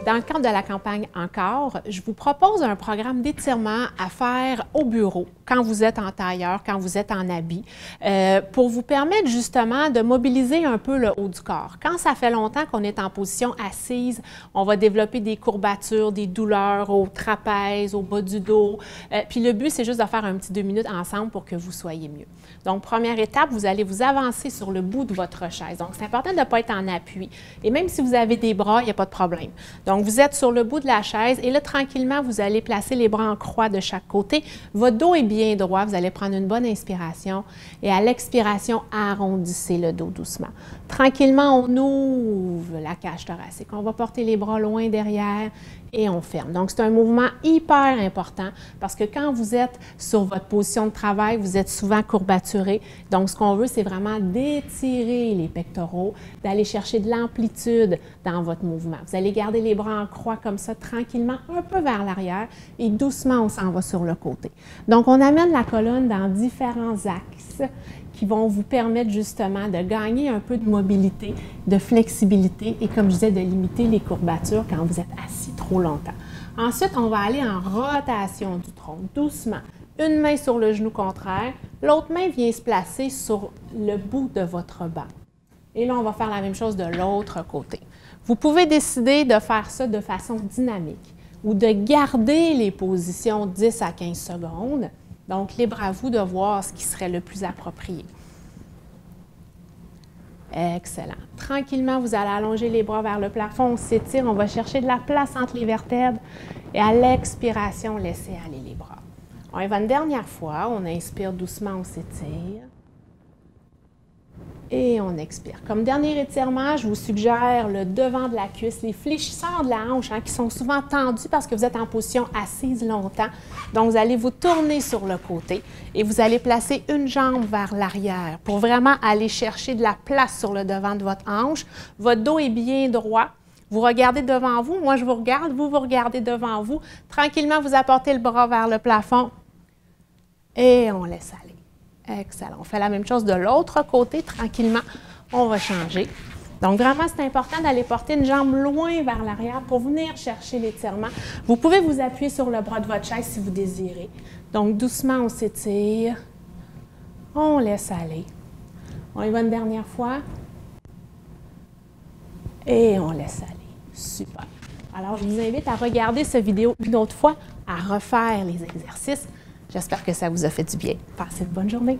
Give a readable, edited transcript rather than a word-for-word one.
Dans le cadre de la campagne Encore, je vous propose un programme d'étirement à faire au bureau, quand vous êtes en tailleur, quand vous êtes en habit, pour vous permettre justement de mobiliser un peu le haut du corps. Quand ça fait longtemps qu'on est en position assise, on va développer des courbatures, des douleurs au trapèze, au bas du dos. Puis le but, c'est juste de faire un petit 2 minutes ensemble pour que vous soyez mieux. Donc, première étape, vous allez vous avancer sur le bout de votre chaise. Donc, c'est important de ne pas être en appui. Et même si vous avez des bras, il n'y a pas de problème. Donc, vous êtes sur le bout de la chaise et là, tranquillement, vous allez placer les bras en croix de chaque côté. Votre dos est bien droit. Vous allez prendre une bonne inspiration et à l'expiration, arrondissez le dos doucement. Tranquillement, on ouvre la cage thoracique. On va porter les bras loin derrière et on ferme. Donc, c'est un mouvement hyper important parce que quand vous êtes sur votre position de travail, vous êtes souvent courbaturé. Donc, ce qu'on veut, c'est vraiment d'étirer les pectoraux, d'aller chercher de l'amplitude dans votre mouvement. Vous allez garder les bras en croix comme ça, tranquillement, un peu vers l'arrière et doucement, on s'en va sur le côté. Donc, on amène la colonne dans différents axes qui vont vous permettre justement de gagner un peu de mobilité, de flexibilité et, comme je disais, de limiter les courbatures quand vous êtes assis trop longtemps. Ensuite, on va aller en rotation du tronc, doucement. Une main sur le genou contraire, l'autre main vient se placer sur le bout de votre banc. Et là, on va faire la même chose de l'autre côté. Vous pouvez décider de faire ça de façon dynamique ou de garder les positions 10 à 15 secondes. Donc, libre à vous de voir ce qui serait le plus approprié. Excellent. Tranquillement, vous allez allonger les bras vers le plafond, on s'étire, on va chercher de la place entre les vertèbres et à l'expiration, laissez aller les bras. On y va une dernière fois, on inspire doucement, on s'étire. Et on expire. Comme dernier étirement, je vous suggère le devant de la cuisse, les fléchisseurs de la hanche qui sont souvent tendus parce que vous êtes en position assise longtemps. Donc, vous allez vous tourner sur le côté et vous allez placer une jambe vers l'arrière pour vraiment aller chercher de la place sur le devant de votre hanche. Votre dos est bien droit. Vous regardez devant vous. Moi, je vous regarde. Vous regardez devant vous. Tranquillement, vous apportez le bras vers le plafond et on laisse aller. Excellent. On fait la même chose de l'autre côté. Tranquillement, on va changer. Donc, vraiment, c'est important d'aller porter une jambe loin vers l'arrière pour venir chercher l'étirement. Vous pouvez vous appuyer sur le bras de votre chaise si vous désirez. Donc, doucement, on s'étire. On laisse aller. On y va une dernière fois. Et on laisse aller. Super. Alors, je vous invite à regarder cette vidéo une autre fois, à refaire les exercices. J'espère que ça vous a fait du bien. Passez une bonne journée.